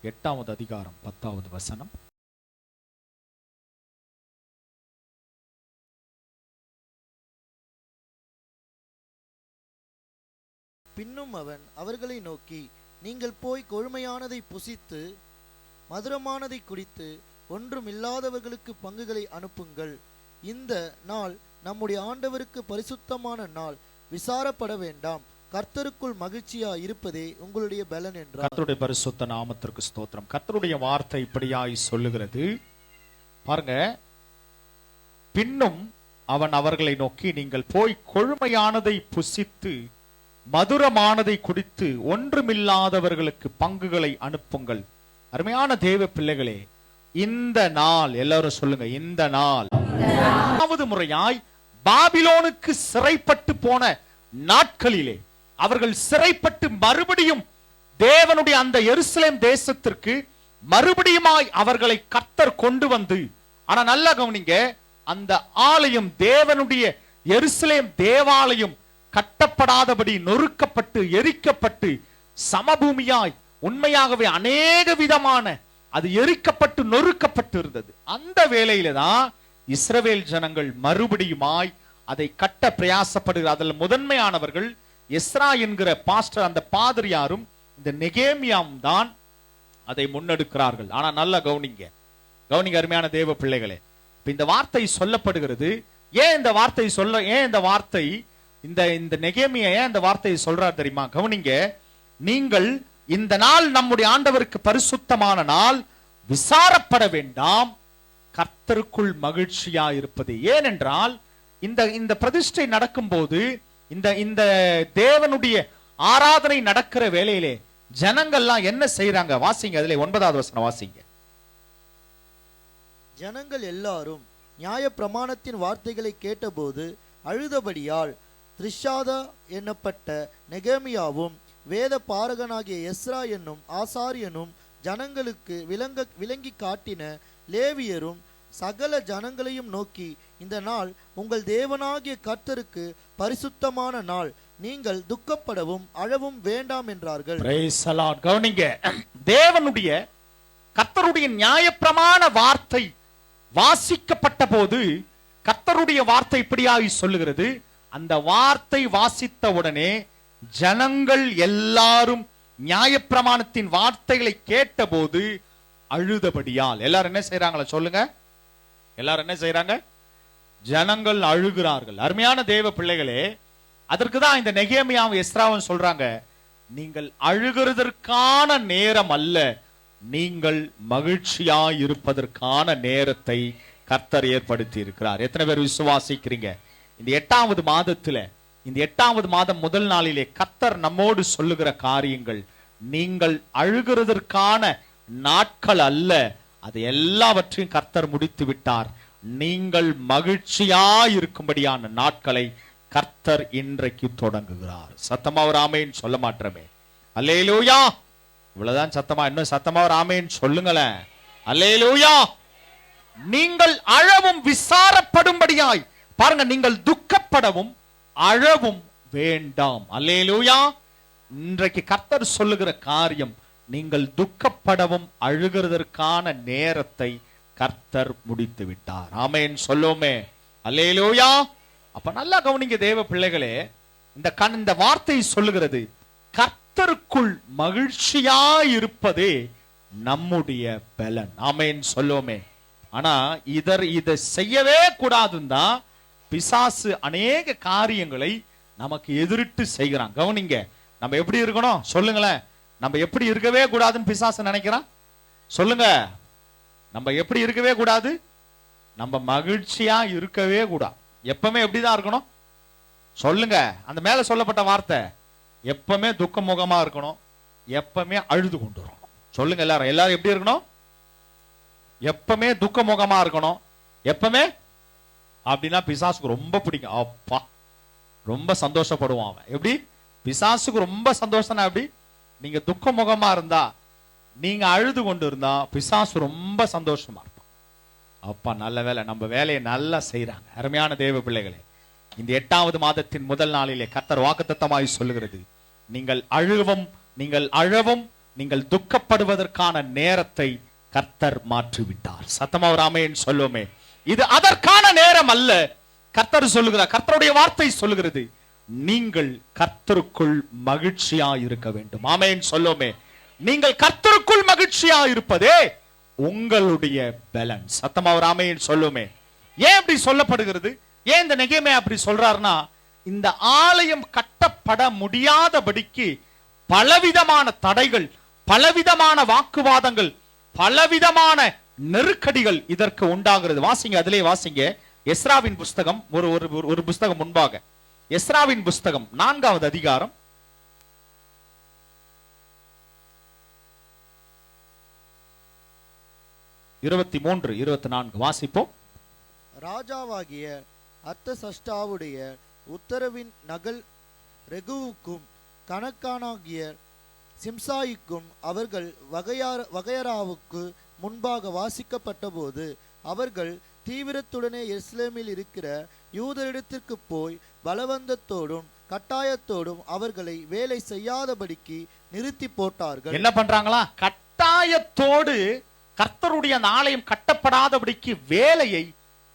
8வது அதிகாரம் 10வது வசனம். பின்னும் அவன் அவர்களை நோக்கி, நீங்கள் போய் கொழுமையானதை புசித்து மதுரமானதை குடித்து ஒன்றுமில்லாதவர்களுக்கு பங்குகளை அனுப்புங்கள். இந்த நாள் நம்முடைய ஆண்டவருக்கு பரிசுத்தமான நாள், விசாரப்பட வேண்டாம். கர்த்தருக்குள் மகிழ்ச்சியா இருப்பதே உங்களுடைய பலன் என்றார். கர்த்தருடைய பரிசுத்த நாமத்திற்கு ஸ்தோத்திரம். கர்த்தருடைய வார்த்தை இப்படியாய் சொல்லுகிறது பாருங்க. பின்னும் அவன் அவர்களை நோக்கி, நீங்கள் போய் கொழுமையானதை புசித்து மதுரமானதை குடித்து ஒன்றுமில்லாதவர்களுக்கு பங்குகளை அனுப்புங்கள். அருமையான தேவ பிள்ளைகளே, இந்த நாள், எல்லாரும் சொல்லுங்க, இந்த நாள் 4வது முறையாய் பாபிலோனுக்கு சிறைப்பட்டு போன நாட்களிலே அவர்கள் சிறைப்பட்டு மறுபடியும் தேவனுடைய அந்த எருசலேம் தேசத்திற்கு மறுபடியுமாய் அவர்களை கர்த்தர் கொண்டு வந்து, ஆனா நல்லா கவனிங்க, அந்த ஆலயம், தேவனுடைய எருசலேம் தேவாலயம் கட்டப்படாதபடி நொறுக்கப்பட்டு எரிக்கப்பட்டு சமபூமியாய் உண்மையாகவே அநேக விதமான அது எரிக்கப்பட்டு நொறுக்கப்பட்டு இருந்தது. அந்த வேளையில தான் இஸ்ரவேல் ஜனங்கள் மறுபடியுமாய் அதை கட்ட பிரயாசப்படுகிறார். அதில் முதன்மையானவர்கள் எஸ்ரா என்கிற பாஸ்டர், அந்த பாதிரியாரும் இந்த நெகேமியாவும் தான் அதை முன்னெடுக்கிறார்கள். ஆனா நல்லா கவனிங்க, அருமையான தேவ பிள்ளைகளே. இந்த வார்த்தை சொல்லப்படுகிறது. ஏன் இந்த வார்த்தை இந்த நெகேமியா ஏன் இந்த வார்த்தையை சொல்றார் தெரியுமா? கவனிங்க, நீங்கள் இந்த நாள் நம்முடைய ஆண்டவருக்கு பரிசுத்தமான நாள், விசாரப்பட வேண்டாம், கர்த்தருக்குள் மகிழ்ச்சியா இருப்பது. ஏனென்றால் இந்த பிரதிஷ்டை நடக்கும் போது, இந்த தேவனுடைய ஆராதனை நடக்கிற வேளையிலே ஜனங்கள்லாம் என்ன செய்யறாங்க? வாசிங்க, அதுல 9வது வசனம் வாசிங்க. ஜனங்கள் எல்லாரும் நியாய பிரமாணத்தின் வார்த்தைகளை கேட்டபோது அழுதபடியால் திரிஷாதா என்னப்பட்ட நெகேமியாவும் வேத பாரகனாகிய எஸ்ரா என்னும் ஆசாரியனும் ஜனங்களுக்கு விளங்கி காட்டின லேவியரும் சகல ஜனங்களையும் நோக்கி, இந்த நாள் உங்கள் தேவனாகிய கர்த்தருக்கு பரிசுத்தமான நாள், நீங்கள் துக்கப்படவும் அழவும் வேண்டாம் என்றார்கள். கவனிங்க, தேவனுடைய கர்த்தருடைய நியாயப்பிரமாண வார்த்தை வாசிக்கப்பட்ட போது கர்த்தருடைய வார்த்தை இப்படியாய் சொல்லுகிறது. அந்த வார்த்தை வாசித்த உடனே ஜனங்கள் எல்லாரும் நியாயப்பிரமாணத்தின் வார்த்தைகளை கேட்டபோது அழுதபடியால், எல்லாரும் என்ன செய்யறாங்களா சொல்லுங்க? எல்லாரும் என்ன செய்யறாங்க? ஜனங்கள் அழுகிறார்கள். அருமையான தேவ பிள்ளைகளே, அதற்குதான் இந்த நெகேமியாவும் எஸ்ராவும் சொல்றாங்க, நீங்கள் அழுகிறதற்கான நேரம் அல்ல, நீங்கள் மகிழ்ச்சியாய் இருப்பதற்கான நேரத்தை கர்த்தர் ஏற்படுத்தி இருக்கிறார். எத்தனை பேர் விசுவாசிக்கிறீங்க? இந்த 8வது மாதத்துல, இந்த 8வது மாதம் முதல் நாளிலே கர்த்தர் நம்மோடு சொல்லுகிற காரியங்கள், நீங்கள் அழுகிறதற்கான நாட்கள் அல்ல, அது எல்லாவற்றையும் கர்த்தர் முடித்து விட்டார். நீங்கள் மகிழ்ச்சியாய் இருக்கும்படியான நாட்களை கர்த்தர் இன்றைக்கு தொடங்குகிறார். சத்தமா ஒரு ஆமேன் சொல்ல மாட்டோமே? அல்லேலூயா. இவ்வளவுதான் சத்தமா, இன்னும் சத்தமா ஒரு ஆமேன் சொல்லுங்களேன். அல்லேலூயா. நீங்கள் அழவும் விசாரப்படும்படியாய், பாருங்க, நீங்கள் துக்கப்படவும் அழவும் வேண்டாம். அல்லேலூயா. இன்றைக்கு கர்த்தர் சொல்லுகிற காரியம், நீங்கள் துக்கப்படவும் அழுகிறதற்கான நேரத்தை கர்த்தர் முடித்து விட்டார். ஆமென் சொல்லுமே. அல்லேலூயா. அப்ப நல்லா கவனிங்க தேவ பிள்ளைகளே, இந்த வார்த்தை சொல்லுகிறது, கர்த்தருக்குள் மகிழ்ச்சியாயிருப்பதே நம்முடைய பலன். ஆமென் சொல்லுமே. ஆனா இதை செய்யவே கூடாதுதான் பிசாசு அநேக காரியங்களை நமக்கு எதிரிட்டு செய்கிறான். கவனிங்க, நம்ம எப்படி இருக்கணும் சொல்லுங்களேன்? நம்ம எப்படி இருக்கவே கூடாதுன்னு பிசாசு நினைக்கிறான்? சொல்லுங்க, நம்ம எப்படி இருக்கவே கூடாது? நம்ம மகிழ்ச்சியா இருக்கவே கூடாது. எப்பவுமே எப்படிதான் இருக்கணும் சொல்லுங்க? அந்த மேல சொல்லப்பட்ட வார்த்தை, எப்பவுமே துக்க முகமா இருக்கணும், எப்பவுமே அழுது கொண்டு வரணும். சொல்லுங்க எல்லாரும் எப்படி இருக்கணும்? எப்பவுமே துக்க முகமா இருக்கணும். எப்பவுமே அப்படின்னா பிசாசுக்கு ரொம்ப பிடிக்கும். அப்பா, ரொம்ப சந்தோஷப்படுவான் அவன். எப்படி? பிசாசுக்கு ரொம்ப சந்தோஷம்னா எப்படி? நீங்க துக்க முகமா இருந்தா, நீங்க அழுது கொண்டு இருந்தா பிசாசு ரொம்ப சந்தோஷமா இருப்பான். அப்பா, நல்ல வேலை, நம்ம வேலையை நல்லா செய்யறாங்க. அருமையான தேவ பிள்ளைகளே, இந்த 8வது மாதத்தின் முதல் நாளிலே கர்த்தர் வாக்குத்தத்தமாய் சொல்லுகிறது, நீங்கள் அழவும் நீங்கள் துக்கப்படுவதற்கான நேரத்தை கர்த்தர் மாற்றிவிட்டார். சத்தமா ஒரு ஆமென் சொல்லுவோமே. இது அதற்கான நேரம் அல்ல. கர்த்தர் சொல்லுகிறார், கர்த்தருடைய வார்த்தை சொல்லுகிறது, நீங்கள் கர்த்தருக்குள் மகிழ்ச்சியா இருக்க வேண்டும். ஆமென் சொல்லுவோமே. நீங்கள் கர்த்தருக்குள் மகிழ்ச்சியா இருப்பதே உங்களுடைய பலன். சத்தமா ஒரு ஆமென் சொல்லுவோமே. ஏன் அப்படி சொல்லப்படுகிறது? ஏன் இந்த நெகேமியா அப்படி சொல்றாருன்னா, இந்த ஆலயம் கட்டப்பட முடியாதபடிக்கு பலவிதமான தடைகள், பலவிதமான வாக்குவாதங்கள், பலவிதமான நெருக்கடிகள் இதற்கு உண்டாகிறது. வாசிங்க, அதிலே வாசிங்க. எஸ்ராவின் புஸ்தகம், ஒரு புஸ்தகம் முன்பாக, எஸ்ராவின் புஸ்தகம் 4வது அதிகாரம் 23, 24 வாசிப்போம். ராஜாவாகிய அர்த்தசஷ்டாவுடைய உத்தரவின் நகல் ரெகுவுக்கும் கணக்கானாகிய சிம்சாய்க்கும் அவர்கள் வகையராவுக்கு முன்பாக வாசிக்கப்பட்டபோது அவர்கள் தீவிரத்துடனே எருசலேமில் இருக்கிற யூதரிடத்திற்கு போய் பலவந்தத்தோடும் கட்டாயத்தோடும் அவர்களை வேலை செய்யாதபடிக்கு நிறுத்தி போட்டார்கள். என்ன பண்றாங்களா? கட்டாயத்தோடு கர்த்தருடைய ஆலயம் கட்டப்படாதபடிக்கு வேலையை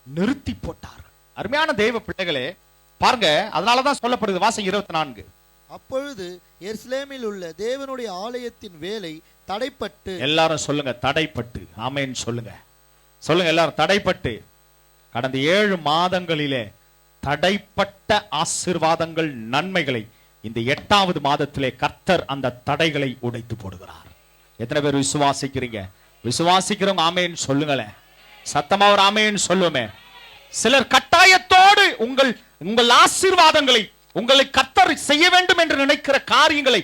நிறுத்தி போட்டார். அருமையான தேவ பிள்ளைகளே, பாருங்க, அதனாலதான் சொல்லப்படுது. வாசிங்க 24. அப்பொழுது எருசலேமில் உள்ள தேவனுடைய ஆலயத்தின் வேலை தடைப்பட்டு. எல்லாரும் சொல்லுங்க, தடைப்பட்டு. ஆமென் சொல்லுங்க, சொல்லுங்க எல்லாரும், தடைப்பட்டு. கடந்த 7 மாதங்களிலே தடைப்பட்ட ஆசீர்வாதங்கள், நன்மைகளை இந்த 8வது மாதத்திலே கர்த்தர் அந்த தடைகளை உடைத்து போடுகிறார். எத்தனை பேர் விசுவாசிக்கிறீங்க? விசுவாசிக்கிறவங்க ஆமென் சொல்லுங்களேன். சத்தமா ஒரு ஆமென் சொல்லுமே. சிலர் கட்டாயத்தோடு உங்கள் ஆசீர்வாதங்களை, உங்களை கர்த்தர் செய்ய வேண்டும் என்று நினைக்கிற காரியங்களை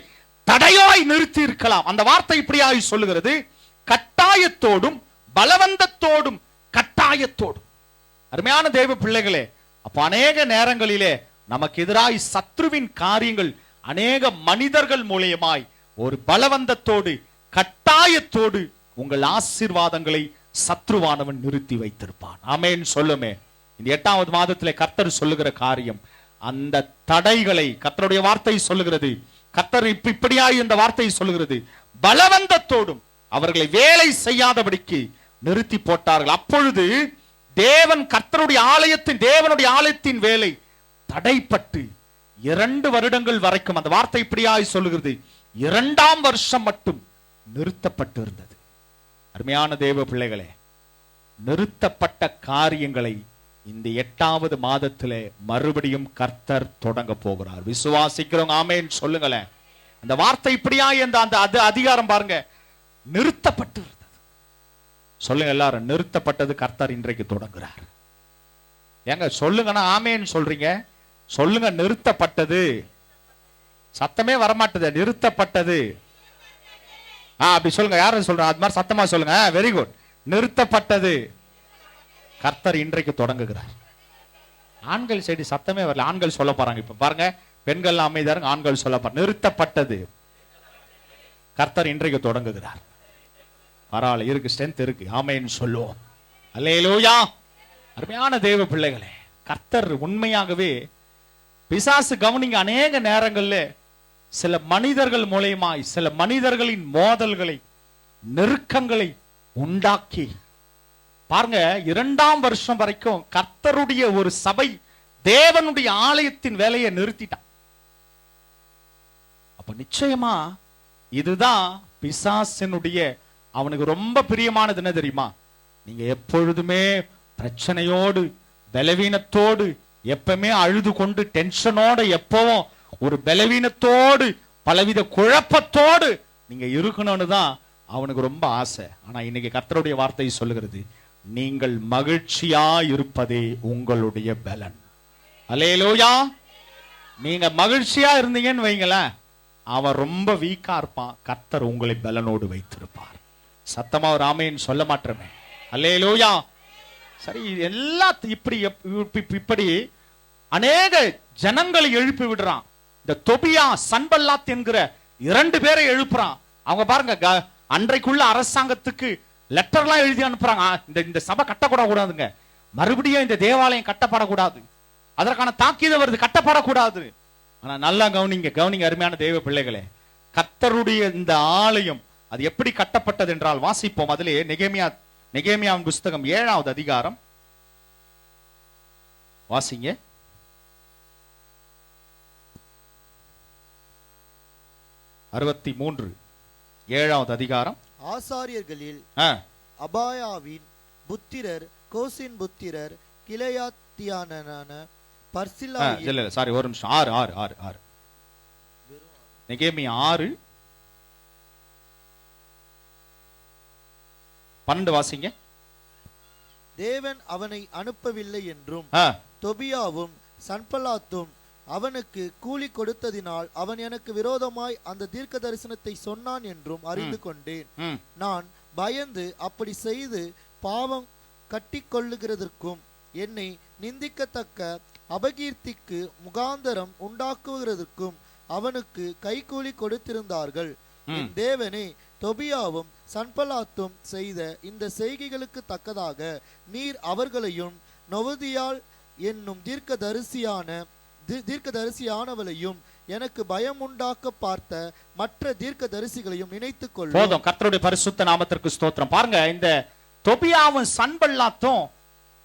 தடையாய் நிறுத்தி இருக்கலாம். அந்த வார்த்தை இப்படியாய் சொல்லுகிறது, கட்டாயத்தோடும் பலவந்தத்தோடும் கட்டாயத்தோடும். அருமையான தேவ பிள்ளைகளே, அப்ப அநேக நேரங்களிலே நமக்கு எதிராய் சத்ருவின் காரியங்கள் அநேக மனிதர்கள் மூலியமாய் ஒரு பலவந்தத்தோடு கட்டாயத்தோடு உங்கள் ஆசீர்வாதங்களை சத்ருவானவன் நிறுத்தி வைத்திருப்பான். ஆமென் சொல்லுமே. இந்த 8வது மாதத்திலே கர்த்தர் சொல்லுகிற காரியம், அந்த தடைகளை கர்த்தருடைய வார்த்தை சொல்லுகிறது. கர்த்தர் இப்படியாய் இந்த வார்த்தை சொல்லுகிறது, பலவந்தத்தோடும் அவர்களை வேலை செய்யாதபடிக்கு நிறுத்தி போட்டார்கள். அப்பொழுது கர்த்தருடைய ஆலயத்தின் வேலை தடைப்பட்டு 2 வருடங்கள் வரைக்கும், அந்த வார்த்தை இப்படியாய் சொல்லுகிறது, 2ஆம் வருஷம் மட்டும் நிறுத்தப்பட்டு இருந்தது. அருமையான தேவ பிள்ளைகளே, நிறுத்தப்பட்ட காரியங்களை இந்த 8வது மாதத்திலே மறுபடியும் கர்த்தர் தொடங்க போகிறார். விசுவாசிக்கிறவங்க ஆமென் சொல்லுங்களேன். அந்த வார்த்தை இப்படியாய் அந்த அதிகாரம் பாருங்க, நிறுத்தப்பட்டு இருந்தது. சொல்லுங்க எல்லாரும், நிறுத்தப்பட்டது கர்த்தர் இன்றைக்கு தொடங்குறார். ஏங்க சொல்லுங்கன்னா ஆமென் சொல்றீங்க? சொல்லுங்க, நிறுத்தப்பட்டது. சத்தமே வரமாட்டது. நிறுத்தப்பட்டது. அப்படி சொல்லுங்க. யாரும் சொல்ற அது மாதிரி சத்தமா சொல்லுங்க. Very good. நிறுத்தப்பட்டது கர்த்தர் இன்றைக்கு தொடங்குகிறார். ஆண்கள் சைடு சத்தமே வரல. ஆண்கள் சொல்ல போறாங்க. இப்ப பாருங்க, பெண்கள் அமைதியாருங்க, ஆண்கள் சொல்ல போறாங்க. நிறுத்தப்பட்டது கர்த்தர் இன்றைக்கு தொடங்குகிறார். பரவாயில்ல, இருக்கு, ஸ்ட்ரென்த் இருக்கு. ஆமென் சொல்லுவோம். அல்லேலூயா. அருமையான தேவ பிள்ளைகளே, கர்த்தர் உண்மையாகவே, பிசாசு கவனிங்க, அநேக நேரங்கள்ல சில மனிதர்கள் மூலமாய் சில மனிதர்களின் மோதல்களை, நெருக்கங்களை உண்டாக்கி பாருங்க, 2ஆம் வருஷம் வரைக்கும் கர்த்தருடைய ஒரு சபை தேவனுடைய ஆலயத்தின் வேலையை நிறுத்திட்டான். அப்ப நிச்சயமா இதுதான் பிசாசினுடைய, அவனுக்கு ரொம்ப பிரியமானது என்ன தெரியுமா? நீங்க எப்பொழுதுமே பிரச்சனையோடு, பலவீனத்தோடு, எப்பவுமே அழுது கொண்டு டென்ஷனோட, எப்பவும் ஒரு பலவீனத்தோடு, பலவித குழப்பத்தோடு நீங்க இருக்கணும்னு தான் அவனுக்கு ரொம்ப ஆசை. ஆனா இன்னைக்கு கர்த்தருடைய வார்த்தை சொல்லுகிறது, நீங்கள் மகிழ்ச்சியா இருப்பதே உங்களுடைய பலன். அல்லேலூயா. நீங்க மகிழ்ச்சியா இருந்தீங்கன்னு வைங்களேன், அவன் ரொம்ப வீக்கா இருப்பான், கர்த்தர் உங்களை பலனோடு வைத்திருப்பார். சத்தமா ஒரு ஆமென் சொல்ல மாட்டோமே. அல்லேலூயா. சரி, எல்லாத்தையும் இப்படி அநேக ஜனங்களை எழுப்பி விடுறான். இந்த தொபியா, சன்பல்லாத் என்கிற 2 பேரை எழுப்புறான். அவங்க பாருங்க, அன்றைக்குள்ள அரசாங்கத்துக்கு லெட்டர்லாம் எழுதி அனுப்புறாங்க. இந்த சபை கட்டக்கூடாதுங்க, மறுபடியும் இந்த தேவாலயம் கட்டப்படக்கூடாது, அதற்கான தாக்கீது வருது, கட்டப்படக்கூடாது. ஆனா நல்லா கவனிங்க அருமையான தேவ பிள்ளைகளே, கர்த்தருடைய இந்த ஆலயம் அது எப்படி கட்டப்பட்டது என்றால் வாசிப்போம். அதிலே நெகேமியாவின் புஸ்தகம் 7வது அதிகாரம் வாசிங்க. 63 7வது அதிகாரம். ஆசாரியர்களில் அபாயாவின் புத்திரர், கோசின் புத்திரர், கிளையாத்தியானான பர்சில்லா. சாரி, ஒரு நிமிஷம். 6 நெகேமியா 6:12 வாசிங்க. தேவன் அவனை அனுப்பவில்லை என்றும் தொபியாவும் சன்பலாத்தும் அவனுக்கு கூலி கொடுத்ததினால் அவன் எனக்கு விரோதமாய் அந்த தீர்க்க தரிசனத்தை சொன்னான் என்றும் அறிந்து கொண்டேன். நான் பயந்து அப்படி செய்து பாவம் கட்டிக்கொள்ளுகிறதற்கும் என்னை நிந்திக்கத்தக்க அபகீர்த்திக்கு முகாந்தரம் உண்டாக்குகிறதற்கும் அவனுக்கு கைகூலி கொடுத்திருந்தார்கள். என் தேவனே, தொபியாவும் சன்பலாத்தும் செய்த இந்த செய்கைகளுக்கு தக்கதாக நீர் அவர்களையும் நொவதியாள் என்னும் தீர்க்கதரிசியானவளையும் எனக்கு பயம் உண்டாக்க பார்த்த மற்ற தீர்க்கதரிசிகளையும் நினைத்துக் கொள்ளும். போதும். கர்த்தருடைய பரிசுத்த நாமத்திற்கு ஸ்தோத்திரம். பாருங்க, இந்த தொபியாவும் சன்பல்லாத்தும்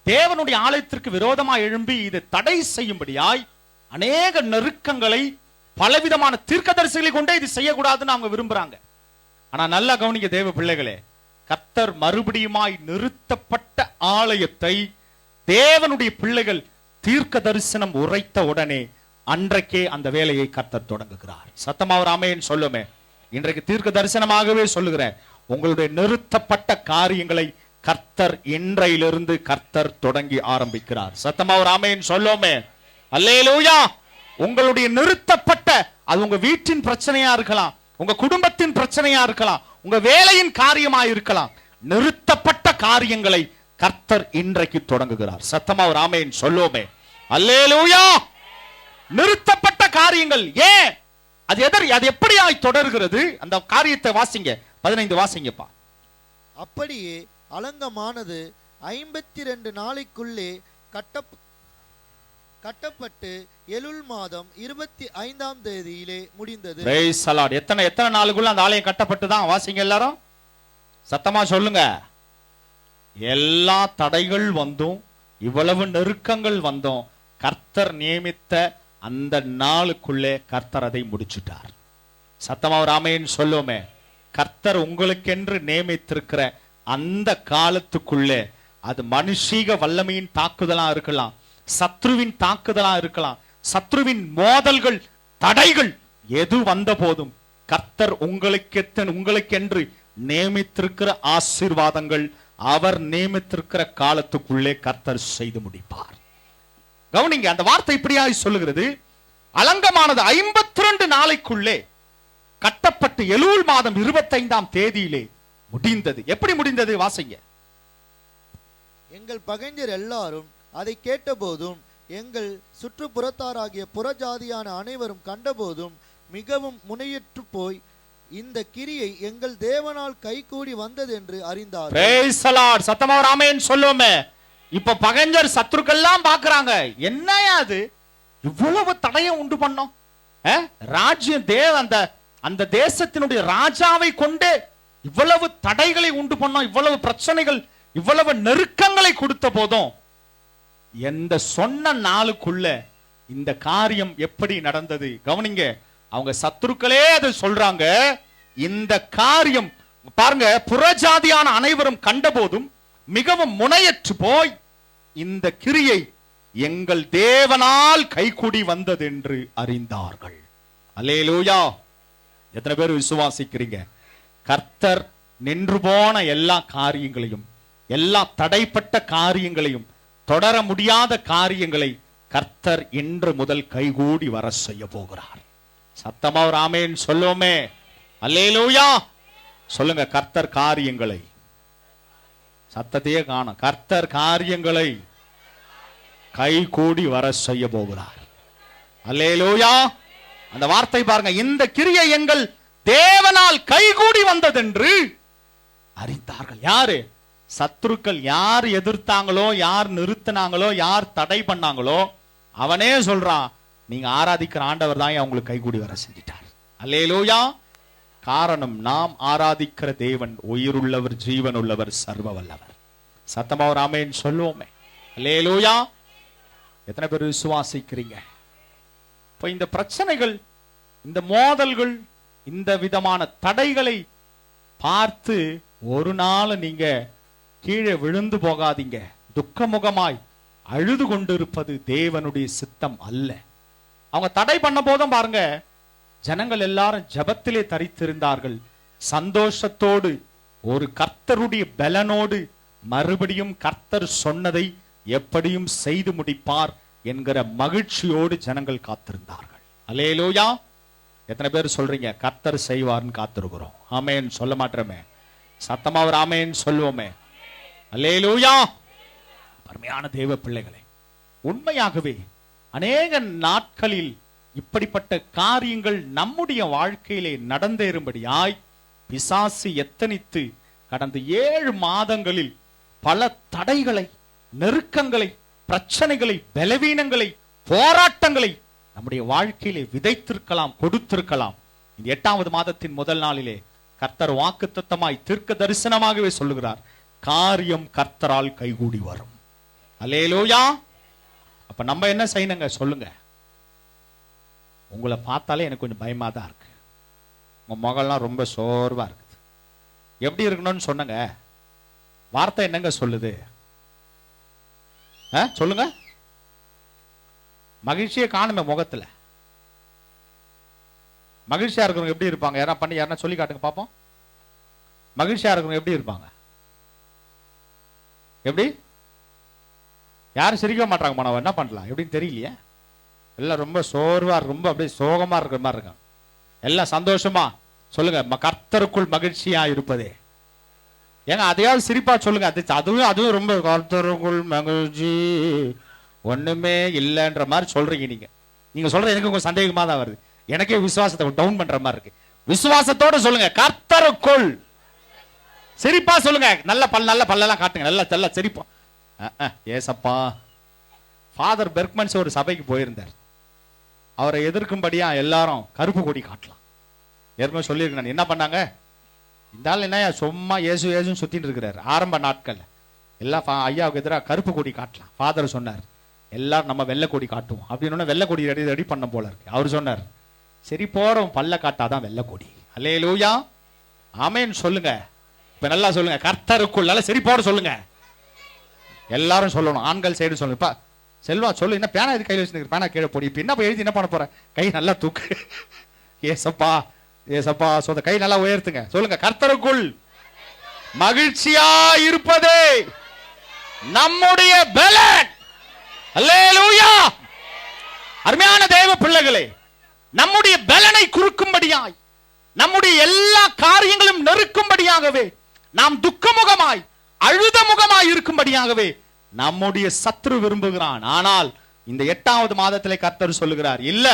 தேவனுடைய ஆலயத்திற்கு விரோதமா எழும்பி இது தடை செய்யும்படியாய் அநேக நெருக்கங்களை பலவிதமான தீர்க்கதரிசிகளை கொண்டே இது செய்யக்கூடாதுன்னு அவங்க விரும்புறாங்க. ஆனா நல்லா கவனிக்க தேவ பிள்ளைகளே, கர்த்தர் மறுபடியுமாய் நிறுத்தப்பட்ட ஆலயத்தை தேவனுடைய பிள்ளைகள் தீர்க்க தரிசனம் உரைத்த உடனே அன்றைக்கே அந்த வேலையை கர்த்தர் தொடங்குகிறார். சத்தமா ஒரு ஆமென் சொல்லுமே. இன்றைக்கு தீர்க்க தரிசனமாகவே சொல்லுகிறேன், உங்களுடைய நிறுத்தப்பட்ட காரியங்களை கர்த்தர் இன்றையிலிருந்து கர்த்தர் தொடங்கி ஆரம்பிக்கிறார். சத்தமா ஒரு ஆமென் சொல்லுமே. அல்லேலூயா. உங்களுடைய நிறுத்தப்பட்ட, அது உங்க வீட்டின் பிரச்சனையா இருக்கலாம், உங்க குடும்பத்தின் பிரச்சனையா இருக்கலாம், உங்க வேலையின் காரியமா இருக்கலாம். நிறுத்தப்பட்ட காரியங்களை கர்த்தர் இன்றைக்கு தொடங்குகிறார். சத்தமா ஒரு ஆமென் சொல்லுமே. அல்லேலூயா. நிறுத்தப்பட்ட காரியங்கள் ஏன், அது எப்படியாய் தொடர்கிறது? அந்த காரியத்தை வாசிங்க. 15 வாசிங்கப்பா. அப்படியே அலங்கமானது 52 நாளைக்குள்ளே கட்டப்பட்டு எலுல் மாதம் 25ஆம் தேதியிலே முடிந்தது. Price the Lord. எத்தனை நாளுக்குள்ள அந்த ஆலயம் கட்டப்பட்டுதான்? வாசிங்க எல்லாரும், சத்தமா சொல்லுங்க. எல்லா தடைகள் வந்தும், இவ்வளவு நெருக்கங்கள் வந்தும், கர்த்தர் நியமித்த அந்த நாளுக்குள்ளே கர்த்தர் அதை முடிச்சுட்டார். சத்தமா ஒரு ஆமென் சொல்லுமே. கர்த்தர் உங்களுக்கென்று நியமித்திருக்கிற அந்த காலத்துக்குள்ளே, அது மனுஷீக வல்லமையின் தாக்குதலா இருக்கலாம், சத்ருவின் தாக்குதலா இருக்கலாம், சத்ருவின் மோதல்கள், தடைகள் எது வந்த போதும் கர்த்தர் உங்களுக்கென்று நியமித்திருக்கிற ஆசீர்வாதங்கள் அவர் நியமித்திருக்கிற காலத்துக்குள்ளே கர்த்தர் செய்து முடிப்பார். கவனிங்க, அந்த வார்த்தை இப்படியாய் சொல்லுகிறது, அலங்கமானது 52 நாளைக்குள்ளே கட்டப்பட்டு எலூல் மாதம் 25ஆம் தேதியிலே முடிந்தது. எப்படி முடிந்தது? வாசிங்க. எங்கள் பகைஞர் எல்லாரும் அதை கேட்டபோதும், எங்கள் சுற்றுப்புறத்தாராகிய புறஜாதியான அனைவரும் கண்டபோதும் மிகவும் முனையற்று போய் இந்த கிரியை எங்கள் தேவனால் கைகூடி வந்தது என்று அறிந்தார். Praise the lord. சத்தமா ஒரு ஆமென் சொல்லுமே. இப்ப பகைஞர் சத்துருக்கெல்லாம் பாக்குறாங்க, என்னையா அது இவ்வளவு தடையை உண்டு பண்ணோம், ராஜ்யம் அந்த தேசத்தினுடைய ராஜாவை கொண்டே இவ்வளவு தடைகளை உண்டு பண்ணோம், இவ்வளவு பிரச்சனைகள், இவ்வளவு நெருக்கங்களை கொடுத்த போதும் எந்த சொன்ன நாளுக்குள்ள இந்த காரியம் எப்படி நடந்தது? கவனிங்க, அவங்க சத்துருக்களே அது சொல்றாங்க. இந்த காரியம் பாருங்க, புறஜாதியான அனைவரும் கண்டபோதும் மிகவும் முனையற்று போய் இந்த கிரியை எங்கள் தேவனால் கைகூடி வந்தது என்று அறிந்தார்கள். அல்லேலூயா. எத்தனை பேர் விசுவாசிக்கிறீங்க? கர்த்தர் நின்று போன எல்லா காரியங்களையும், எல்லா தடைப்பட்ட காரியங்களையும், தொடர முடியாத காரியங்களை கர்த்தர் இன்று முதல் கைகூடி வர செய்ய போகிறார். சத்தமா ஒரு ஆமென் சொல்லுவோமே. அல்லேலூயா சொல்லுங்க. கர்த்தர் காரியங்களை, சத்தத்தையே காணோம், கர்த்தர் காரியங்களை கைகூடி வர செய்ய போகிறார். அல்லேலூயா. அந்த வார்த்தை பாருங்க, இந்த கிரியை எங்கள் தேவனால் கைகூடி வந்ததென்று அறிந்தார்கள். யாரு? சத்துருக்கள் யார் எதிர்த்தாங்களோ, யார் நிறுத்தினாங்களோ, யார் தடை பண்ணாங்களோ, அவனே சொல்றான், நீங்க ஆராதிக்கிற ஆண்டவர் தான் உங்களுக்கு கைகூடி வர செஞ்சிட்டார். அல்லேலூயா. காரணம், நாம் ஆராதிக்கிற தேவன் உயிருள்ளவர், ஜீவன் உள்ளவர், சர்வ வல்லவர். சத்தமா ஒரு ஆமென் சொல்லுவோமே. அல்லேலூயா. எத்தனை பேர் விசுவாசிக்கிறீங்க? இப்ப இந்த பிரச்சனைகள், இந்த மோதல்கள், இந்த விதமான தடைகளை பார்த்து ஒரு நாள் நீங்க கீழே விழுந்து போகாதீங்க. துக்கமுகமாய் அழுது கொண்டிருப்பது தேவனுடைய சித்தம் அல்ல. அவங்க தடை பண்ண போதும் பாருங்க, ஜனங்கள் எல்லாரும் ஜெபத்திலே தரித்திருந்தார்கள். சந்தோஷத்தோடு, ஒரு கர்த்தருடைய பலனோடு, மறுபடியும் கர்த்தர் சொன்னதை எப்படியும் செய்து முடிப்பார் என்கிற மகிழ்ச்சியோடு ஜனங்கள் காத்திருந்தார்கள். அல்லேலூயா. எத்தனை பேர் சொல்றீங்க கர்த்தர் செய்வார்னு காத்திருக்கிறோம்? ஆமென் சொல்ல மாட்டோமே. சத்தமா ஒரு ஆமென் சொல்லுவோமே. அல்லேலூயா. அருமையான தேவ பிள்ளைகளே, உண்மையாகவே அநேக நாட்களில் இப்படிப்பட்ட காரியங்கள் நம்முடைய வாழ்க்கையிலே நடந்தேறும்படியாய் பிசாசு எத்தனித்து கடந்த 7 மாதங்களில் பல தடைகளை, நெருக்கங்களை, பிரச்சனைகளை, பலவீனங்களை, போராட்டங்களை நம்முடைய வாழ்க்கையிலே விதைத்திருக்கலாம், கொடுத்திருக்கலாம். இந்த 8வது மாதத்தின் முதல் நாளிலே கர்த்தர் வாக்குத்தத்தமாய் தீர்க்க தரிசனமாகவே சொல்லுகிறார், காரியம் கர்த்தரால் கைகூடி வரும். அல்லேலூயா. அப்ப நம்ம என்ன செய்யணுங்க சொல்லுங்க? உங்களை பார்த்தாலே எனக்கு கொஞ்சம் பயமா தான் இருக்கு. உங்க முகம்லாம் ரொம்ப சோர்வா இருக்குது. எப்படி இருக்கணும்னு சொன்னங்க, வார்த்தை என்னங்க சொல்லுது? சொல்லுங்க. மகிழ்ச்சியை காணுமே முகத்துல. மகிழ்ச்சியா இருக்கிறவங்க எப்படி இருப்பாங்க? யாரா சொல்லி காட்டுங்க பாப்போம். மகிழ்ச்சியா இருக்கிறவங்க எப்படி இருப்பாங்க? எப்படி? யாரும் சிரிக்க மாட்டாங்க. மாணவன் என்ன பண்ணலாம் எப்படின்னு தெரியலையே. எல்லாம் ரொம்ப சோர்வா, ரொம்ப அப்படியே சோகமா இருக்கிற மாதிரி இருக்காங்க. எல்லாம் சந்தோஷமா சொல்லுங்க, கர்த்தருக்குள் மகிழ்ச்சியா இருப்பதே. ஏங்க அதையாவது சிரிப்பா சொல்லுங்க. அதுவும் ரொம்ப கர்த்தருக்குள் மகிழ்ச்சி ஒண்ணுமே இல்லைன்ற மாதிரி சொல்றீங்க. நீங்க சொல்ற எனக்கு கொஞ்சம் சந்தேகமா தான் வருது. எனக்கே விசுவாசத்தை டவுன் பண்ற மாதிரி இருக்கு. விசுவாசத்தோட சொல்லுங்க, கர்த்தருக்குள். சிரிப்பா சொல்லுங்க. நல்ல பல்லெல்லாம் காட்டுங்க. நல்லா சிரிப்போம். ஏசப்பா. ஃபாதர் பெர்க்மன்ஸ் ஒரு சபைக்கு போயிருந்தார். அவரை எதிர்க்கும்படியா எல்லாரும் கருப்பு கொடி காட்டலாம். ஏற்கனவே சொல்லியிருக்கேன். என்ன பண்ணாங்க? இந்த ஆள் என்ன சும்மா ஏசுன்னு சுத்திட்டு இருக்கிறார். ஆரம்ப நாட்கள் எல்லாம் ஐயாவுக்கு எதிராக கருப்பு கொடி காட்டலாம். ஃபாதர் சொன்னார், எல்லாரும் நம்ம வெள்ளை கொடி காட்டுவோம் அப்படின்னு. வெள்ளை கொடி ரெடி பண்ண போல இருக்கு. அவர் சொன்னார், சரி போறோம், பல்ல காட்டாதான் வெள்ளை கொடி. அல்லேலூயா. ஆமென் சொல்லுங்க. இப்ப நல்லா சொல்லுங்க, கர்த்தருக்குள். நல்லா சரி போட சொல்லுங்க. எல்லாரும் சொல்லணும். ஆண்கள் சைடு சொல்லுங்க. செல்வா சொல்லு, என்ன பேனா இது கையில் வச்சு பேனா கீழே போடி. இப்ப என்ன எழுதி என்ன பண்ண போற? கை நல்லா தூக்கு. ஏசப்பா ஏசப்பா சொல்ல, கை நல்லா உயர்த்துங்க. சொல்லுங்க, கர்த்தருக்குள் மகிழ்ச்சியா இருப்பதே நம்முடைய பலன். அல்லேலூயா. அருமையான தேவ பிள்ளைகளே, நம்முடைய பலனை குறுக்கும்படியாய், நம்முடைய எல்லா காரியங்களும் நெருக்கும்படியாகவே, நாம் துக்கமுகமாய் அழுத முகமாய் இருக்கும்படியாகவே நம்முடைய சத்ரு விரும்புகிறான். ஆனால் இந்த 8வது மாதத்திலே கர்த்தர் சொல்லுகிறார், இல்ல,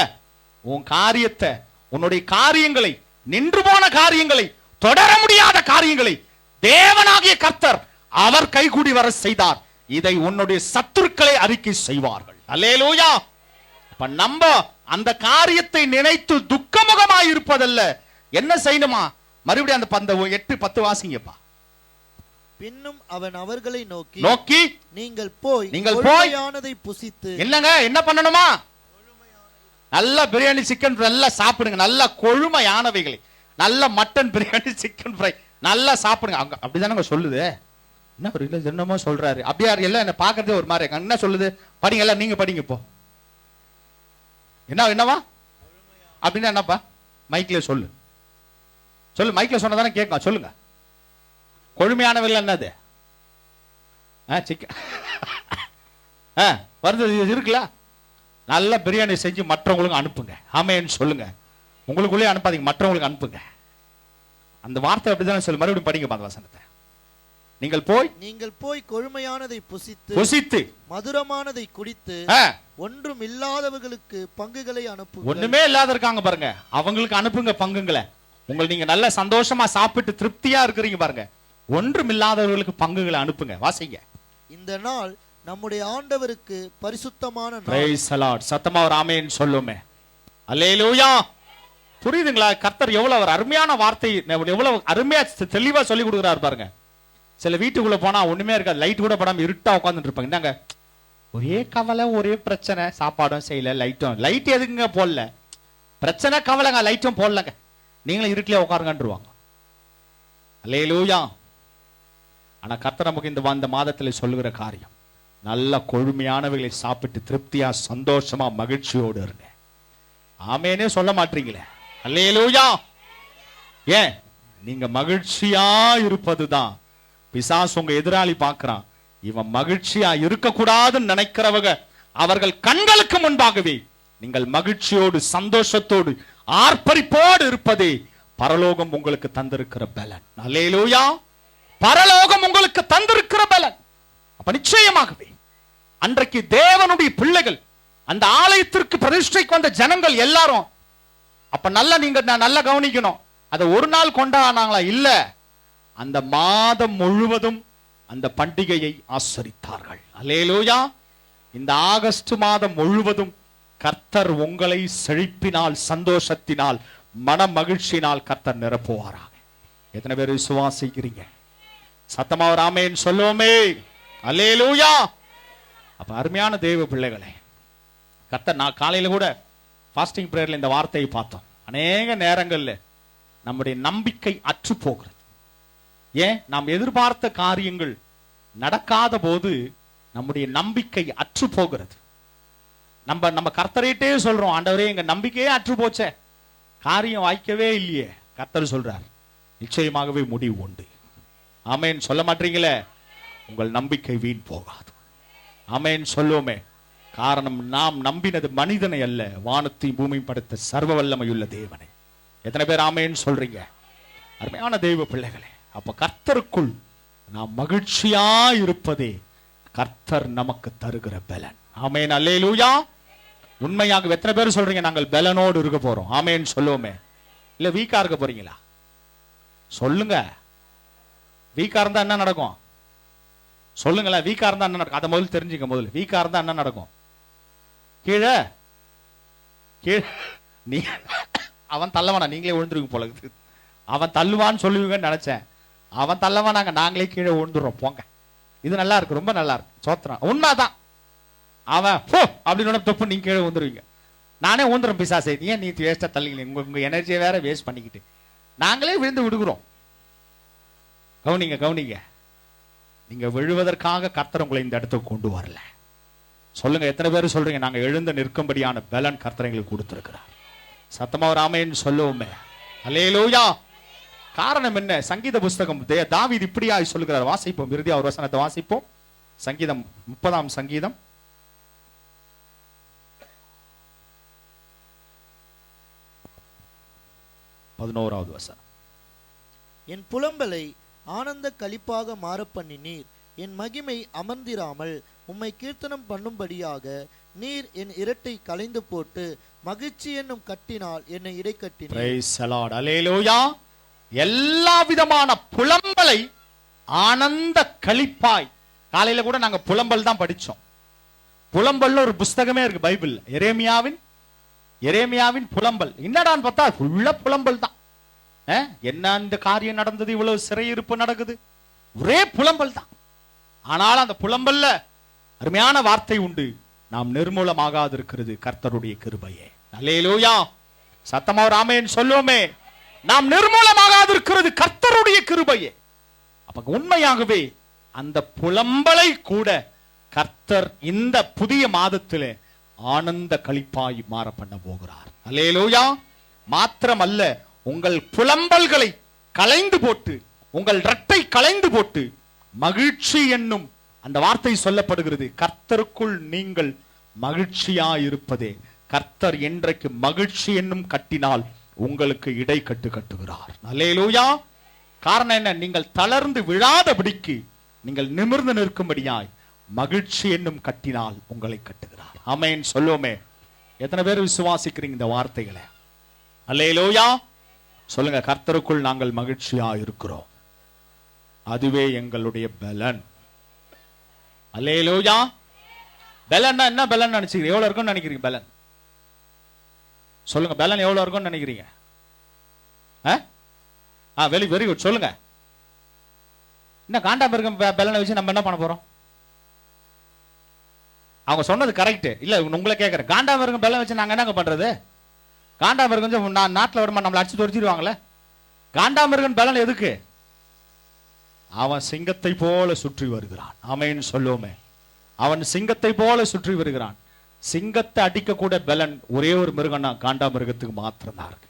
உன் காரியத்தை, உன்னுடைய காரியங்களை, நின்று போன காரியங்களை, தொடர முடியாத காரியங்களை தேவனாகிய கர்த்தர் அவர் கைகூடி வர செய்தார். இதை உன்னுடைய சத்துருக்களை அறிக்கை செய்வார்கள். அல்லேலூயா. அப்ப நம்ம அந்த காரியத்தை நினைத்து துக்கமுகமாய் இருப்பதல்ல. என்ன செய்யணுமா? மறுபடியும் அந்த 8-10 வாசிங்கப்பா. பின்னும் அவன் அவர்களை நோக்கி நீங்கள் போய் புசித்து. என்னங்க என்ன பண்ணணுமா? நல்ல பிரியாணி, சிக்கன் நல்லா சாப்பிடுங்க. நல்ல கொழுமையானவைகளை, நல்ல மட்டன் பிரியாணி, சிக்கன் ஃப்ரை நல்லா சாப்பிடுங்க. அங்க அப்படிதானங்க சொல்லுது. என்ன ஒரு இல்ல என்னமோ சொல்றாரு. அப்படியா எல்லாம் என்ன பாக்குறதே ஒரு மாதிரி. என்ன சொல்லுது? படிங்க எல்லாம், நீங்க படிங்க இப்போ. என்னவா அப்படின்னா என்னப்பா? மைக்ல சொல்லு. மைக்ல சொன்னதானே கேட்கும். சொல்லுங்க. கொழுமையானவர்கள் என்னது? சிக்கன் வருது இருக்குல்ல. நல்ல பிரியாணி செஞ்சு மற்றவங்களுக்கு அனுப்புங்க. ஆமென் சொல்லுங்க. உங்களுக்குள்ளே அனுப்பாதீங்க, மற்றவங்களுக்கு அனுப்புங்க. அந்த வார்த்தை அப்படிதான் சொல்லு. மறுபடியும் படிங்க அந்த வசனத்தை. நீங்கள் போய் கொழுமையானதை புசித்து மதுரமானதை குடித்து ஒன்றும் இல்லாதவர்களுக்கு பங்குகளை அனுப்புங்க. ஒண்ணுமே இல்லாத இருக்காங்க பாருங்க, அவங்களுக்கு அனுப்புங்க பங்குங்களை. நீங்க நல்ல சந்தோஷமா சாப்பிட்டு திருப்தியா இருக்கிறீங்க பாருங்க, ஒன்றும் இல்லாதவர்களுக்கு பங்குகளை அனுப்புங்க. வாசிங்க. இந்த நாள் நம்முடைய ஆண்டவருக்கு பரிசுத்தமான நாள். Price the lord. சத்தமா ஒரு ஆமென் சொல்லுமே. அல்லேலூயா. புரியுதுங்களா? கர்த்தர் எவ்வளவு ஒரு அருமையான வார்த்தை, எவ்வளவு அருமையா தெளிவா சொல்லி கொடுக்குறாரு பாருங்க. சில வீட்டுக்குள்ள போனா ஒண்ணுமே இருக்காது, லைட் கூட படாம இருட்டா உட்காந்துட்டு இருப்பாங்க. இந்தாங்க ஒரே கவலை, ஒரே பிரச்சனை, சாப்பாடும் செய்யல, லைட் எதுக்குங்க போடல, பிரச்சனை கவலைங்க, லைட்டும் போடலங்க, நீங்களும் இருட்டிலே உட்காருங்கன்றுவாங்க. அல்லேலூயா. ஆனா கர்த்தர் நமக்கு இந்த மாதத்துல சொல்லுகிற காரியம், நல்ல கொழுமையானவைகளை சாப்பிட்டு திருப்தியா சந்தோஷமா மகிழ்ச்சியோடு இருங்க. ஆமேனே சொல்ல மாட்டீங்களே. அல்லேலூயா. ஏன்? நீங்க மகிழ்ச்சியா இருப்பதுதான் பிசாசு உங்க எதிராளி பார்க்கிறான். இவன் மகிழ்ச்சியா இருக்கக்கூடாதுன்னு நினைக்கிறவங்க அவர்கள் கண்களுக்கு முன்பாகவே நீங்கள் மகிழ்ச்சியோடு சந்தோஷத்தோடு ஆர்ப்பரிப்போடு இருப்பதே பரலோகம் உங்களுக்கு தந்திருக்கிற பலன். அல்லேலூயா. பரலோகம் உங்களுக்கு தந்திருக்கிற பலன். அப்ப நிச்சயமாகவே அன்றைக்கு தேவனுடைய பிள்ளைகள், அந்த ஆலயத்திற்கு பிரதிஷ்டைக்கு வந்த ஜனங்கள் எல்லாரும் அப்ப நீங்க நல்லா கவனிக்கணும். அதை ஒரு நாள் கொண்டாடினாங்களா? இல்ல, அந்த மாதம் முழுவதும் அந்த பண்டிகையை ஆசரித்தார்கள். அல்லேலூயா. இந்த ஆகஸ்ட் மாதம் முழுவதும் கர்த்தர் உங்களை செழிப்பினால், சந்தோஷத்தினால், மன மகிழ்ச்சியினால் கர்த்தர் நிரப்புவாராக. எத்தனை பேர் விசுவாசிக்கிறீங்க? சத்தமா ஒரு ஆமென் சொல்லுவோமே. அல்லேலூயா. அப்ப அருமையான தேவ பிள்ளைகளே, கர்த்தர், நான் காலையில கூட ஃபாஸ்டிங் பிரேயர்ல இந்த வார்த்தையை பார்த்தோம். அநேக நேரங்கள்ல நம்முடைய நம்பிக்கை அற்று போகிறது. ஏன்? நாம் எதிர்பார்த்த காரியங்கள் நடக்காத போது நம்முடைய நம்பிக்கை அற்று போகிறது. நம்ம கர்த்தரையிட்டே சொல்றோம், ஆண்டவரே எங்க நம்பிக்கையே அற்று போச்சே, காரியம் வாய்க்கவே இல்லையே. கர்த்தர் சொல்றார், நிச்சயமாகவே முடிவு உண்டு. ஆமென் சொல்ல மாட்டீங்களே? உங்கள் நம்பிக்கை வீண் போகாது. ஆமென் சொல்லுவோமே. காரணம், நாம் நம்பினது மனிதனை அல்ல, வானத்தை பூமி படைத்த சர்வ வல்லமையுள்ள தேவனை. எத்தனை பேர் ஆமென் சொல்றீங்க? அருமையான தெய்வ பிள்ளைகளே, அப்ப கர்த்தருக்குள் நாம் மகிழ்ச்சியா இருப்பதே கர்த்தர் நமக்கு தருகிற பலன். ஆமென் அல்லேலூயா. உண்மையாக எத்தனை பேர் சொல்றீங்க நாங்கள் பலனோடு இருக்க போறோம்? ஆமென் சொல்லுவோமே. இல்ல வீக்கா இருக்க போறீங்களா? சொல்லுங்க. வீக்கா இருந்தா என்ன நடக்கும்? சொல்லுங்களேன். வீக்கா இருந்தா என்ன நடக்கும்? அதை முதல்ல தெரிஞ்சுக்க. முதல்ல வீக்கா இருந்தா என்ன நடக்கும்? கீழே நீ அவன் தள்ளவானா, நீங்களே விழுந்துருவீங்க போல இருக்குது. அவன் தள்ளுவான்னு சொல்லுவீங்கன்னு நினைச்சேன். அவன் தள்ளவானாங்க, நாங்களே கீழே விழுந்துடுறோம் போங்க. இது நல்லா இருக்கு, ரொம்ப நல்லா இருக்கு. சோத்திரம். உண்மைதான். அவன் போ அப்படின்னு தப்பு, நீங்க கீழே விழுந்துருவீங்க. நானே விழுந்துறேன் பிசாசே, ஏன் நீ வேஸ்டா தள்ளிங்க, உங்க எனர்ஜியை வேற வேஸ்ட் பண்ணிக்கிட்டு நாங்களே விழுந்து விடுகிறோம். கவனிங்க. நீங்க விழுவதற்காக கர்த்தர் உங்களை இந்த இடத்துக்கு கொண்டு வரல. சொல்லுங்க, எத்தனை பேர் சொல்றீங்க நாங்க எழுந்து நிற்கும்படியான பலன் கர்த்தர் எங்களுக்கு கொடுத்திருக்கிறார்? சத்தமா ஒரு ஆமென் சொல்லுவோமே. அல்லேலூயா. காரணம் என்ன? சங்கீத புஸ்தகம் தாவீது இப்படியாய் சொல்லுகிறார். வாசிப்போம், இறுதியா ஒரு வசனத்தை வாசிப்போம். சங்கீதம் 30ஆம் சங்கீதம் 11வது வசனம். என் புலம்பலை ஆனந்த களிப்பாக மாற பண்ணினீர், என் மகிமை அமர்ந்திராமல் உம்மை கீர்த்தனம் பண்ணும்படியாக நீர் என் இரட்டை களைந்து போட்டு மகிழ்ச்சி என்னும் கட்டினால் என்னை இடைக்கட்டினீர். Price the Lord. அல்லேலூயா. எல்லா விதமான புலம்பலை ஆனந்த களிப்பாய். காலையில கூட நாங்க புலம்பல் தான் படிச்சோம். புலம்பல்ல ஒரு புஸ்தகமே இருக்கு பைபிள்ல, எரேமியாவின் புலம்பல். என்னடான்னு பார்த்தா ஃபுல்லா புலம்பல் தான். என்ன இந்த காரியம் நடந்தது, இவ்வளவு சிறையிருப்பு நடக்குது, ஒரே புலம்பல் தான். ஆனால் அந்த புலம்பல்ல அருமையான வார்த்தை உண்டு, நாம் நிர்மூலமாகாது இருக்கிறது கர்த்தருடைய கிருபையே. அல்லேலூயா. சத்தமா ஒரு ஆமென் சொல்லுவோமே. நாம் நிர்மூலமாகாது இருக்கிறது கர்த்தருடைய கிருபையே. அப்ப உண்மையாகவே அந்த புலம்பலை கூட கர்த்தர் இந்த புதிய மாதத்திலே ஆனந்த களிப்பாய் மாற பண்ண போகிறார். அல்லேலூயா. மாத்திரமல்ல, உங்கள் புலம்பல்களை களைந்து போட்டு, உங்கள் இரட்டை களைந்து போட்டு மகிழ்ச்சி என்னும் அந்த வார்த்தை சொல்லப்படுகிறது. கர்த்தருக்குள் நீங்கள் மகிழ்ச்சியா இருப்பதே. கர்த்தர் என்றைக்கு மகிழ்ச்சி என்னும் கட்டினால் உங்களுக்கு இடை கட்டுகிறார். அல்லேலூயா. காரணம் என்ன? நீங்கள் தளர்ந்து விழாதபடிக்கு நீங்கள் நிமிர்ந்து நிற்கும்படியாய் மகிழ்ச்சி என்னும் கட்டினால் உங்களை கட்டுகிறார். ஆமென் சொல்லுவோமே. எத்தனை பேர் விசுவாசிக்கிறீங்க இந்த வார்த்தைகளை? அல்லேலூயா. சொல்லுங்க, கர்த்தருக்குள் நாங்கள் மகிழ்ச்சியா இருக்கிறோம், அதுவே எங்களுடைய பலன். அல்லேலூயா. பலன்னா என்ன? பலன் நினைச்சுக்கிறீங்க? எவ்வளவு இருக்கும்னு நினைக்கிறீங்க பலன்? சொல்லுங்க, பலன் எவ்வளவு இருக்கும்னு நினைக்கிறீங்க? Very very good. சொல்லுங்க. என்ன காண்டாமிருகம் பலனை வச்சு நம்ம என்ன பண்ண போறோம்? அவங்க சொன்னது கரெக்ட் இல்ல, உங்களை கேட்கறேன். காண்டாமிருகம் பலனை வச்சு நாங்க என்னங்க பண்றது? காண்டாமிருகம் நாட்டில் வருமா நம்மளை அடிச்சு துரத்திடுவாங்களே. காண்டாமிருகன் பலன் எதுக்கு? அவன் சிங்கத்தை போல சுற்றி வருகிறான். ஆமென் சொல்லுவோமே. அவன் சிங்கத்தை போல சுற்றி வருகிறான். சிங்கத்தை அடிக்க கூட பலன் ஒரே ஒரு மிருகம்னா காண்டாமிருகத்துக்கு மாத்திரம் தான் இருக்கு.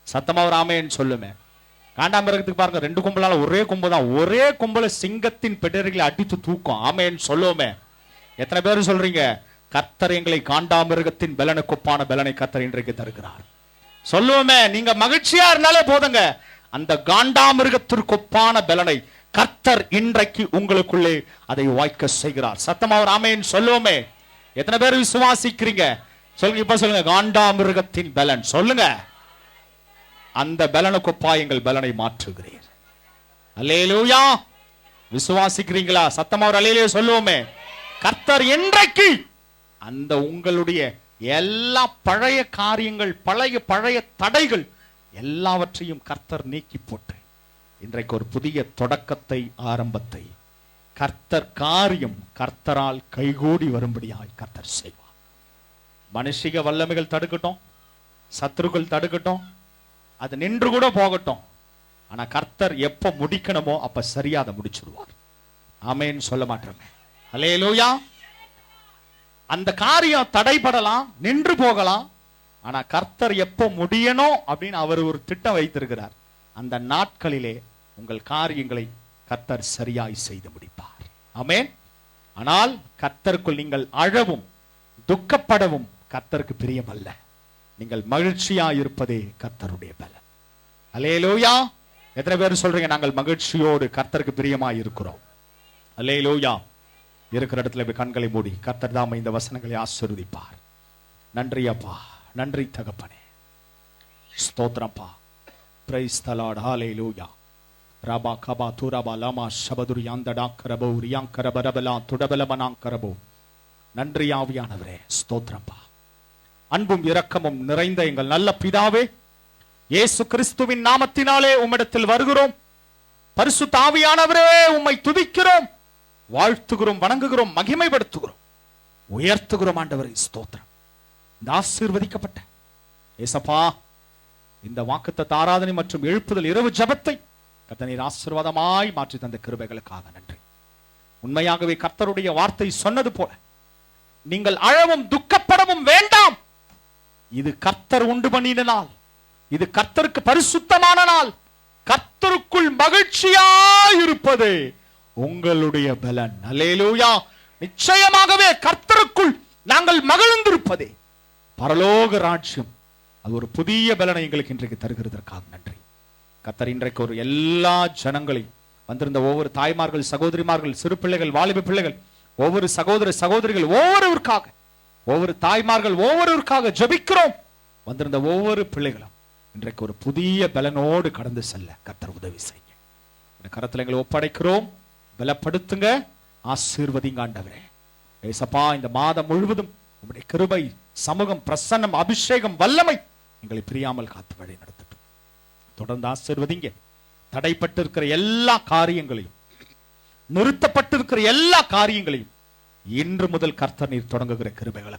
சத்தமா ஒரு ஆமென் சொல்லுமே. காண்டாமிருகத்துக்கு பாருங்க, 2 கும்பலால ஒரே கும்பு தான். ஒரே கும்பல சிங்கத்தின் பெடர்களை அடித்து தூக்கும். ஆமென் சொல்லுவோமே. எத்தனை பேர் சொல்றீங்க கர்த்தர் எங்களை காண்டாமிருகத்தின் பலனுக்கு ஒப்பான பலனை கர்த்தர் இன்றைக்கு தருகிறார்? சொல்லுவோமே. நீங்க மகிழ்ச்சியா இருந்தாலே போதுங்க. அந்த காண்டாமிருகத்திற்கு ஒப்பான பலனை கர்த்தர் இன்றைக்கு உங்களுக்குள்ளே அதை வாய்க்க செய்கிறார். சத்தமா ஒரு ஆமென் சொல்லுவோமே. எத்தனை பேர் விசுவாசிக்கிறீங்க? சொல்லுங்க. இப்ப சொல்லுங்க. காண்டாமிருகத்தின் பலன் சொல்லுங்க. அந்த பலனுக்கு ஒப்பா எங்கள் பலனை மாற்றுகிறீர். அல்லேலூயா. விசுவாசிக்கிறீங்களா? சத்தமா ஒரு அல்லேலூயா சொல்லுவோமே. கர்த்தர் இன்றைக்கு அந்த உங்களுடைய எல்லா பழைய காரியங்கள், பழைய தடைகள் எல்லாவற்றையும் கர்த்தர் நீக்கி போட்டு இன்றைக்கு ஒரு புதிய தொடக்கத்தை, ஆரம்பத்தை கர்த்தர் காரியம் கர்த்தரால் கைகூடி வரும்படியாய் கர்த்தர் செய்வார். மனுஷிக வல்லமைகள் தடுக்கட்டும், சத்துருக்கள் தடுக்கட்டும், அது நின்று கூட போகட்டும். ஆனா கர்த்தர் எப்ப முடிக்கணுமோ அப்ப சரியா அதை முடிச்சிடுவார். ஆமென் சொல்ல மாட்டோமே. அல்லேலூயா. அந்த காரியம் தடைபடலாம், நின்று போகலாம். ஆனா கர்த்தர் எப்ப முடியணும் அப்படின்னு அவர் ஒரு திட்டம் வைத்திருக்கிறார். அந்த நாட்களிலே உங்கள் காரியங்களை கர்த்தர் சரியாய் செய்து முடிப்பார். ஆமென். ஆனால் கர்த்தருக்குள் நீங்கள் அழவும் துக்கப்படவும் கர்த்தருக்கு பிரியமல்ல. நீங்கள் மகிழ்ச்சியா இருப்பதே கர்த்தருடைய பலன். அல்லேலூயா. எத்தனை பேர் சொல்றீங்க நாங்கள் மகிழ்ச்சியோடு கர்த்தருக்கு பிரியமாய் இருக்கிறோம்? அல்லேலூயா. இருக்கிற இடத்துல கண்களை மூடி கர்த்தர் தாம் இந்த வசனங்களை ஆசீர்வதிப்பார். நன்றி அப்பா, நன்றி தகப்பனே, ஸ்தோத்திரப்பா. Price the Lord. ஹalleluya. ரபா கபா துரபா லமா ஷபதுரி யாந்தடா கரபோ ரியாங்கரபரபலா துடபலமனாங்கரபோ. நன்றி ஆவியானவரே, ஸ்தோத்திரப்பா. அன்பும் இரக்கமும் நிறைந்த எங்கள் நல்ல பிதாவே, இயேசு கிறிஸ்துவின் நாமத்தினாலே உம்மிடத்தில் வருகிறோம். பரிசுத்த ஆவியானவரே, உம்மை துதிக்கிறோம், வாழ்த்துகிறோம், வணங்குகிறோம், மகிமைப்படுத்துகிறோம், உயர்த்துகிறோம். ஆண்டவரே ஸ்தோத்திரம். இந்த ஆசீர்வதிக்கப்பட்ட ஏசப்பா இந்த வாக்குத்தத்த ஆராதனை மற்றும் எழுப்புதல் இரவு ஜெபத்தை கர்த்தர் ஆசீர்வாதமாய் மாற்றி தந்த கிருபைகளுக்காக நன்றி. உண்மையாகவே கர்த்தருடைய வார்த்தை சொன்னது போல நீங்கள் அழவும் துக்கப்படவும் வேண்டாம். இது கர்த்தர் உண்டு பண்ணின நாள். இது கர்த்தருக்கு பரிசுத்தமான நாள். கர்த்தருக்குள் மகிழ்ச்சியாயிருப்பது உங்களுடைய பலன். அல்லேலூயா. நிச்சயமாகவே கர்த்தருக்குள் நாங்கள் மகிழ்ந்திருப்பதே பரலோக ராஜ்யம். அது ஒரு புதிய பலனை எங்களுக்கு இன்றைக்கு தருகிறதற்காக நன்றி. கர்த்தர் இன்றைக்கு ஒரு எல்லா ஜனங்களையும் வந்திருந்த ஒவ்வொரு தாய்மார்கள், சகோதரிமார்கள், சிறு பிள்ளைகள், வாலிப பிள்ளைகள், ஒவ்வொரு சகோதர சகோதரிகள், ஒவ்வொருவருக்காக, ஒவ்வொரு தாய்மார்கள் ஒவ்வொருவருக்காக ஜெபிக்கிறோம். வந்திருந்த ஒவ்வொரு பிள்ளைகளும் இன்றைக்கு ஒரு புதிய பலனோடு கடந்து செல்ல கர்த்தர் உதவி செய்யுங்க. இந்த கரத்தில் எங்களை ஒப்படைக்கிறோம். பலப்படுத்துங்க, ஆசீர்வதிங்க ஆண்டவரே. ஏசப்பா இந்த மாதம் முழுவதும் உம்முடைய கிருபை, சமூகம், பிரசன்னம், அபிஷேகம், வல்லமை எங்களை பிரியாமல் காத்து வழி நடத்தட்டும். தொடர்ந்து ஆசீர்வதிங்க. தடைப்பட்டிருக்கிற எல்லா காரியங்களையும், நிறுத்தப்பட்டிருக்கிற எல்லா காரியங்களையும் இன்று முதல் கர்த்தர் நீர் தொடங்குகிற கிருபைகளை